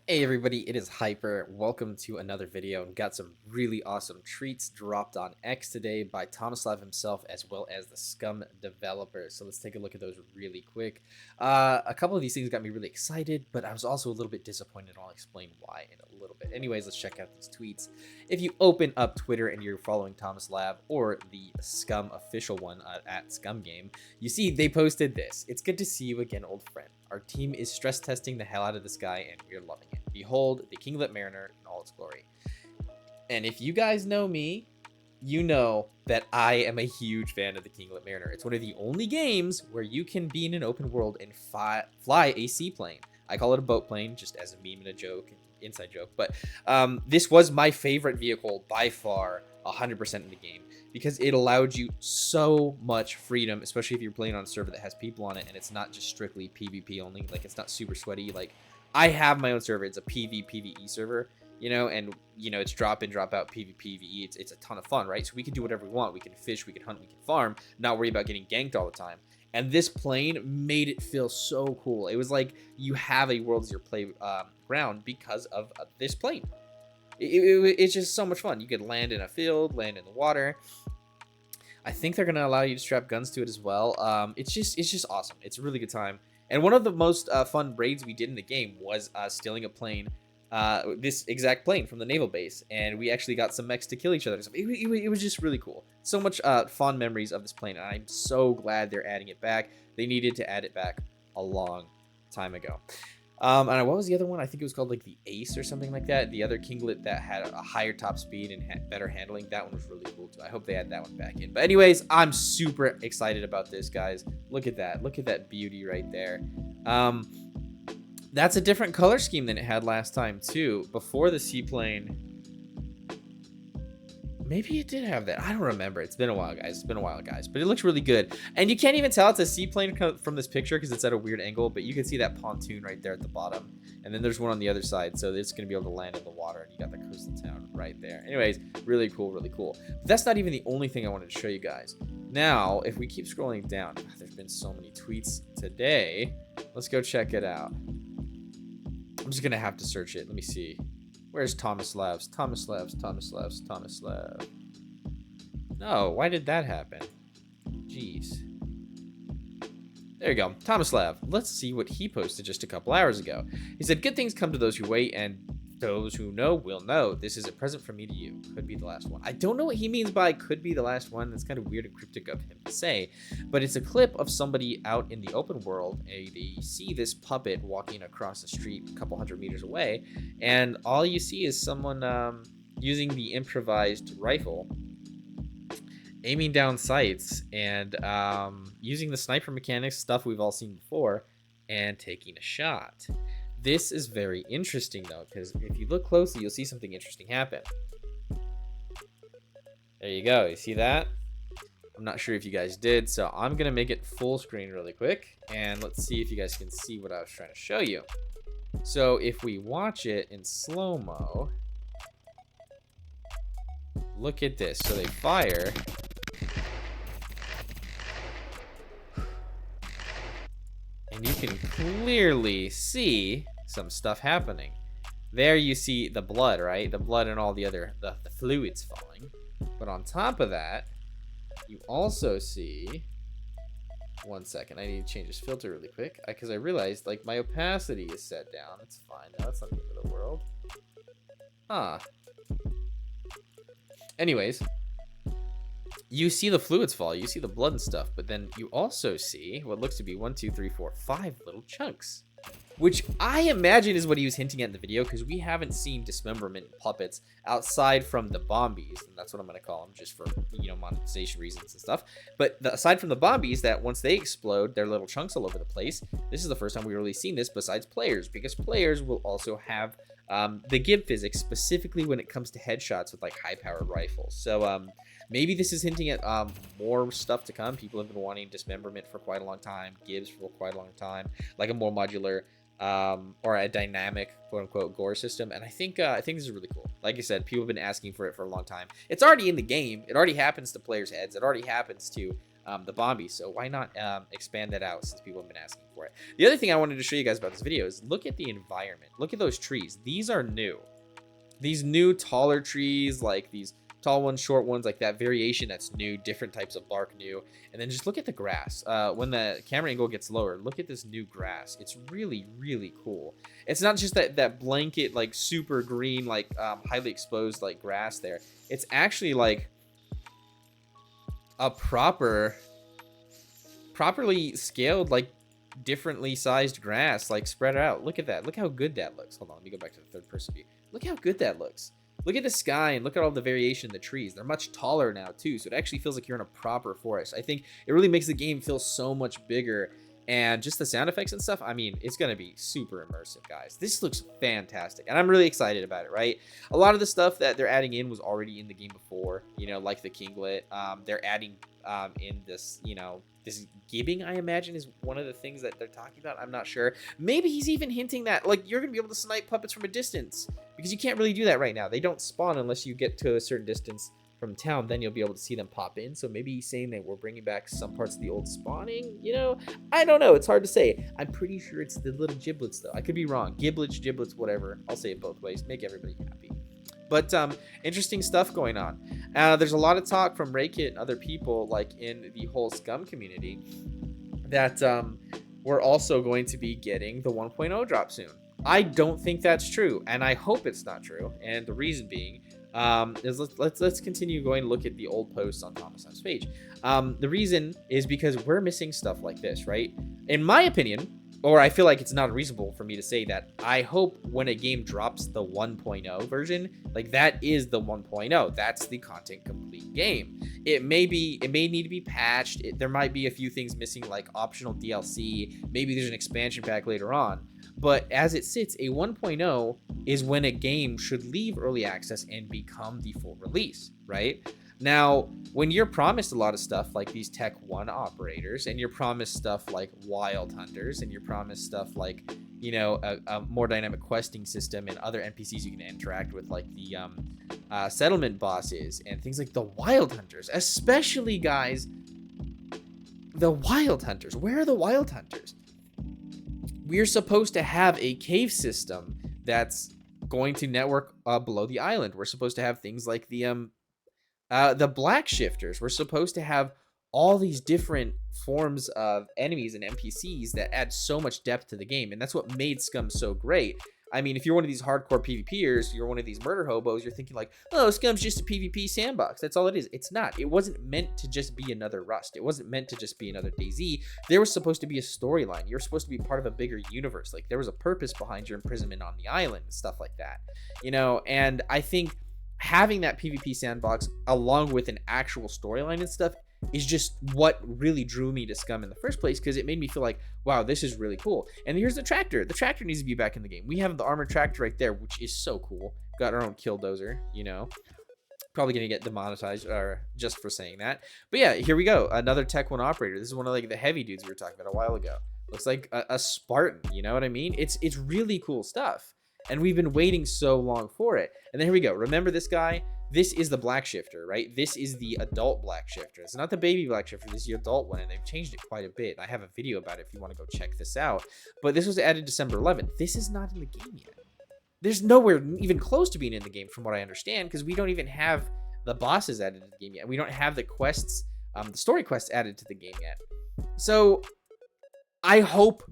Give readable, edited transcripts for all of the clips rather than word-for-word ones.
Hey everybody, it is Hyper. Welcome to another video, and got some really awesome treats dropped on X today by Tomislav himself as well as the SCUM developer. So let's take a look at those really quick. A couple of these things got me really excited, but I was also a little bit disappointed. I'll explain why in a little bit. Anyways, let's check out these tweets. If you open up Twitter and you're following Tomislav or the SCUM official one at SCUM Game, you see they posted this. It's good to see you again, old friend. Our team is stress testing the hell out of this guy, and we're loving it. Behold, the Kinglet Mariner in all its glory. And if you guys know me, you know that I am a huge fan of the Kinglet Mariner. It's one of the only games where you can be in an open world and fly a seaplane. I call it a boat plane, just as a meme and a joke, inside joke. But this was my favorite vehicle by far, 100% in the game, because it allowed you so much freedom, especially if you're playing on a server that has people on it and it's not just strictly PvP only. Like, it's not super sweaty. Like, I have my own server. It's a PvE server, and it's drop in, drop out, PvE. It's a ton of fun, right? So we can do whatever we want. We can fish, we can hunt, we can farm, not worry about getting ganked all the time. And this plane made it feel so cool. It was like you have a world as your play ground because of this plane. It's just so much fun. You could land in a field, land in the water. I think they're gonna allow you to strap guns to it as well. It's just awesome. It's a really good time. And one of the most fun raids we did in the game was stealing a plane, this exact plane from the naval base, and we actually got some mechs to kill each other. It was just really cool. So much fond memories of this plane, and I'm so glad they're adding it back. They needed to add it back a long time ago. And what was the other one? I think it was called like the Ace or something like that. The other Kinglet that had a higher top speed and better handling. That one was really cool too. I hope they add that one back in. But anyways, I'm super excited about this, guys. Look at that. Look at that beauty right there. That's a different color scheme than it had last time too. Before the seaplane. Maybe it did have that. I don't remember. It's been a while, guys. It's been a while, guys. But it looks really good. And you can't even tell it's a seaplane from this picture because it's at a weird angle. But you can see that pontoon right there at the bottom. And then there's one on the other side. So it's going to be able to land in the water. And you got the coastal town right there. Anyways, really cool, really cool. But that's not even the only thing I wanted to show you guys. Now, if we keep scrolling down, there's been so many tweets today. Let's go check it out. I'm just going to have to search it. Let me see. Where's Tomislav? No, why did that happen? Jeez. There you go. Tomislav. Let's see what he posted just a couple hours ago. He said, good things come to those who wait, and those who know will know. This is a present from me to you. Could be the last one. I don't know what he means by could be the last one. That's kind of weird and cryptic of him to say. But it's a clip of somebody out in the open world. They see this puppet walking across the street a couple hundred meters away. And all you see is someone using the improvised rifle, aiming down sights, and using the sniper mechanics, stuff we've all seen before, and taking a shot. This is very interesting, though, because if you look closely, you'll see something interesting happen. There you go. You see that? I'm not sure if you guys did, so I'm going to make it full screen really quick, and let's see if you guys can see what I was trying to show you. So if we watch it in slow-mo, look at this. So they fire. And you can clearly see some stuff happening. There you see the blood, right? The blood and all the other the fluids falling. But on top of that, you also see, one second, I need to change this filter really quick because I realized like my opacity is set down. It's fine now. It's not the end of the world. Anyways, you see the fluids fall, you see the blood and stuff, but then you also see what looks to be 1, 2, 3, 4, 5 little chunks, which I imagine is what he was hinting at in the video, because we haven't seen dismemberment puppets outside from the bombies, and that's what I'm going to call them just for, monetization reasons and stuff. But aside from the bombies, that once they explode, they're little chunks all over the place. This is the first time we've really seen this besides players, because players will also have the give physics, specifically when it comes to headshots with like high-powered rifles. So maybe this is hinting at more stuff to come. People have been wanting dismemberment for quite a long time, gives for quite a long time, like a more modular or a dynamic quote-unquote gore system. And I think this is really cool. Like I said, people have been asking for it for a long time. It's already in the game. It already happens to players' heads. It already happens to the Bombi. So why not expand that out since people have been asking for it? The other thing I wanted to show you guys about this video is look at the environment. Look at those trees. These are new. These new taller trees, like these tall ones, short ones, like that variation that's new, different types of bark new. And then just look at the grass. When the camera angle gets lower, look at this new grass. It's really, really cool. It's not just that blanket, like super green, like highly exposed like grass there. It's actually like a properly scaled, like differently sized grass, like spread out. Look at that. Look how good that looks. Hold on, let me go back to the third person view. Look how good that looks. Look at the sky and look at all the variation in the trees. They're much taller now too, so it actually feels like you're in a proper forest. I think it really makes the game feel so much bigger. And just the sound effects and stuff, I mean, it's going to be super immersive, guys. This looks fantastic, and I'm really excited about it, right? A lot of the stuff that they're adding in was already in the game before, you know, like the kinglet. They're adding in this, you know, this gibbing, I imagine, is one of the things that they're talking about. I'm not sure. Maybe he's even hinting that, like, you're going to be able to snipe puppets from a distance, because you can't really do that right now. They don't spawn unless you get to a certain distance from town, then you'll be able to see them pop in. So maybe he's saying that we're bringing back some parts of the old spawning, you know? I don't know. It's hard to say. I'm pretty sure it's the little giblets, though. I could be wrong. Giblets, whatever. I'll say it both ways. Make everybody happy. But interesting stuff going on. There's a lot of talk from Raykit and other people, like in the whole SCUM community, that we're also going to be getting the 1.0 drop soon. I don't think that's true, and I hope it's not true. And the reason being is let's continue going to look at the old posts on Thomas's page. The reason is because we're missing stuff like this, right? In my opinion, or I feel like it's not reasonable for me to say that, I hope when a game drops the 1.0 version, like that is the 1.0. That's the content complete game. It may need to be patched. There might be a few things missing, like optional DLC. Maybe there's an expansion pack later on. But as it sits, a 1.0 is when a game should leave early access and become the full release, right? Now, when you're promised a lot of stuff like these Tech 1 operators, and you're promised stuff like Wild Hunters, and you're promised stuff like, you know, a more dynamic questing system and other NPCs you can interact with, like the settlement bosses and things like the Wild Hunters, especially, guys, the Wild Hunters. Where are the Wild Hunters? We're supposed to have a cave system that's going to network below the island. We're supposed to have things like the black shifters. We're supposed to have all these different forms of enemies and NPCs that add so much depth to the game, and that's what made SCUM so great. I mean, if you're one of these hardcore PvPers, you're one of these murder hobos, you're thinking like, oh, SCUM's just a PvP sandbox. That's all it is. It's not. It wasn't meant to just be another Rust. It wasn't meant to just be another DayZ. There was supposed to be a storyline. You're supposed to be part of a bigger universe. Like, there was a purpose behind your imprisonment on the island and stuff like that. You know, and I think having that PvP sandbox along with an actual storyline and stuff is just what really drew me to SCUM in the first place, because it made me feel like, wow, this is really cool. And here's the tractor. The tractor needs to be back in the game. We have the armored tractor right there, which is so cool. Got our own killdozer, you know. Probably gonna get demonetized just for saying that. But yeah, here we go. Another Tech 1 operator. This is one of like the heavy dudes we were talking about a while ago. Looks like a Spartan, you know what I mean? It's really cool stuff. And we've been waiting so long for it. And then here we go. Remember this guy? This is the black shifter, right? This is the adult black shifter. It's not the baby black shifter. This is the adult one, and they've changed it quite a bit. I have a video about it if you want to go check this out. But this was added December 11th. This is not in the game yet. There's nowhere even close to being in the game from what I understand, because we don't even have the bosses added to the game yet. We don't have the quests, the story quests added to the game yet. So I hope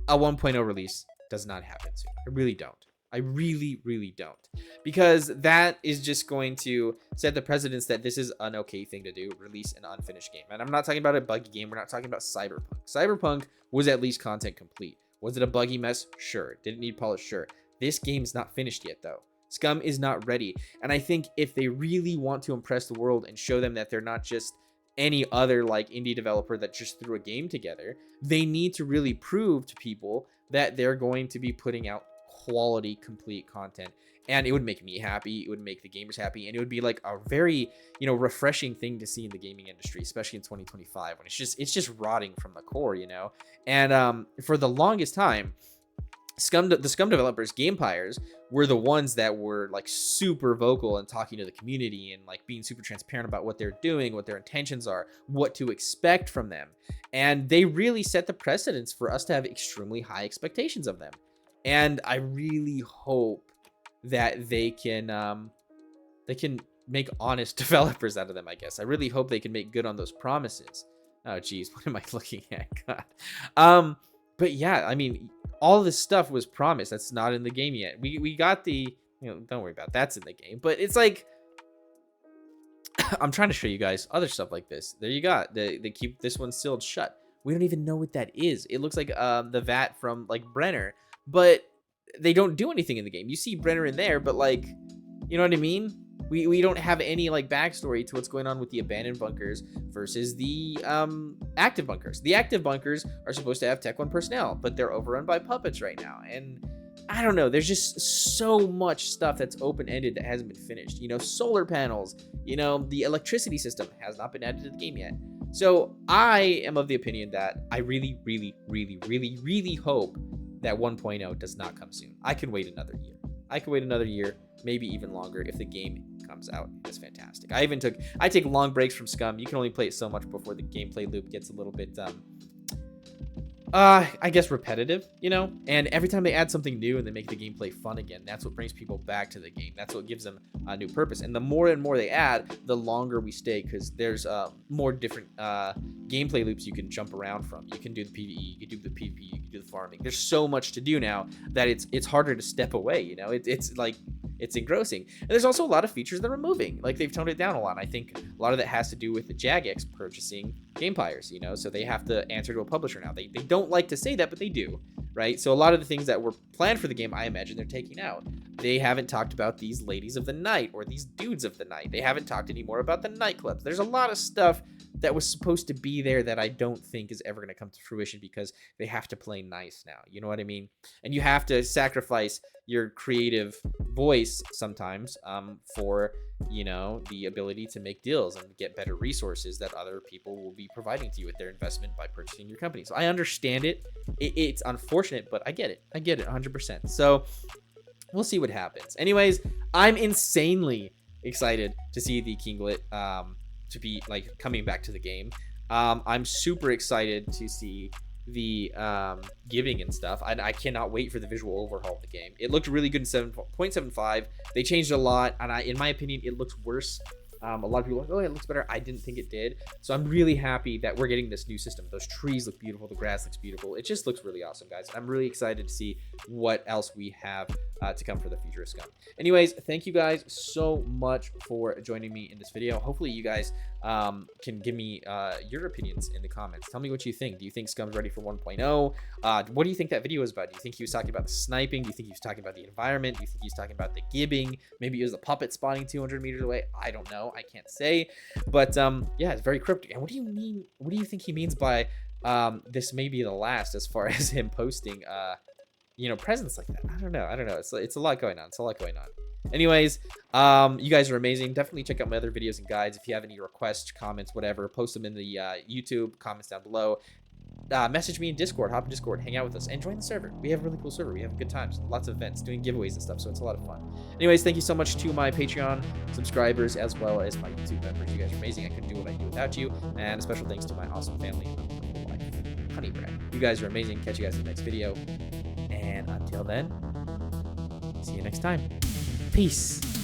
a 1.0 release does not happen soon. I really don't. I really, really don't, because that is just going to set the precedence that this is an okay thing to do, release an unfinished game. And I'm not talking about a buggy game. We're not talking about Cyberpunk. Cyberpunk was at least content complete. Was it a buggy mess? Sure. Did it need polish? Sure. This game's not finished yet, though. SCUM is not ready. And I think if they really want to impress the world and show them that they're not just any other like indie developer that just threw a game together, they need to really prove to people that they're going to be putting out quality complete content. And it would make me happy, it would make the gamers happy, and it would be like a very, you know, refreshing thing to see in the gaming industry, especially in 2025 when it's just rotting from the core, you know. And for the longest time, the Scum developers, Gamepires, were the ones that were like super vocal and talking to the community and like being super transparent about what they're doing, what their intentions are, what to expect from them. And they really set the precedence for us to have extremely high expectations of them. And I really hope that they can make honest developers out of them, I guess. I really hope they can make good on those promises. Oh geez, what am I looking at? God. But yeah, I mean, all this stuff was promised that's not in the game yet. We got the, don't worry about it, that's in the game, but it's like I'm trying to show you guys other stuff like this. There you got, they keep this one sealed shut. We don't even know what that is. It looks like the vat from like Brenner, but they don't do anything in the game. You see Brenner in there, but like, you know what I mean? We don't have any like backstory to what's going on with the abandoned bunkers versus the active bunkers. The active bunkers are supposed to have Tech 1 personnel, but they're overrun by puppets right now. And I don't know, there's just so much stuff that's open-ended that hasn't been finished. Solar panels, the electricity system has not been added to the game yet. So I am of the opinion that I really, really, really, really, really hope that 1.0 does not come soon. I can wait another year. I could wait another year, maybe even longer, if the game comes out as fantastic. I take long breaks from Scum. You can only play it so much before the gameplay loop gets a little bit I guess repetitive, and every time they add something new and they make the gameplay fun again, that's what brings people back to the game. That's what gives them a new purpose. And the more and more they add, the longer we stay, because there's more different gameplay loops you can jump around from. You can do the PvE, you can do the PvP, you can do the farming. There's so much to do now that it's harder to step away. It's like, it's engrossing. And there's also a lot of features that are removing. Like, they've toned it down a lot. I think a lot of that has to do with the Jagex purchasing Gamepires, so they have to answer to a publisher now. They don't like to say that, but they do, right? So a lot of the things that were planned for the game, I imagine they're taking out. They haven't talked about these ladies of the night or these dudes of the night. They haven't talked anymore about the nightclubs. There's a lot of stuff that was supposed to be there that I don't think is ever going to come to fruition because they have to play nice now. You know what I mean? And you have to sacrifice your creative voice sometimes for, the ability to make deals and get better resources that other people will be providing to you with their investment by purchasing your company. So I understand it. It's unfortunate, but I get it. I get it 100%. So we'll see what happens. Anyways, I'm insanely excited to see the Kinglet to be like coming back to the game. I'm super excited to see the giving and stuff. I cannot wait for the visual overhaul of the game. It looked really good in 7.75. They changed a lot, and in my opinion, it looks worse. A lot of people are like, oh, it looks better. I didn't think it did. So I'm really happy that we're getting this new system. Those trees look beautiful. The grass looks beautiful. It just looks really awesome, guys. I'm really excited to see what else we have to come for the future of Scum. Anyways, thank you guys so much for joining me in this video. Hopefully you guys can give me your opinions in the comments. Tell me what you think. Do you think Scum's ready for 1.0? What do you think that video was about? Do you think he was talking about the sniping? Do you think he was talking about the environment? Do you think he was talking about the gibbing? Maybe it was the puppet spawning 200 meters away. I don't know. I can't say. But yeah, it's very cryptic. And what do you mean? What do you think he means by this may be the last, as far as him posting presents like that? I don't know. It's a lot going on. Anyways, you guys are amazing. Definitely check out my other videos and guides. If you have any requests, comments, whatever, post them in the YouTube comments down below. Message me in Discord, hop in Discord, hang out with us, and join the server. We have a really cool server. We have good times, lots of events, doing giveaways and stuff, so it's a lot of fun. Anyways, thank you so much to my Patreon subscribers as well as my YouTube members. You guys are amazing. I couldn't do what I do without you. And a special thanks to my awesome family and my wonderful wife, Honey Bread. You guys are amazing. Catch you guys in the next video. And until then, see you next time. Peace.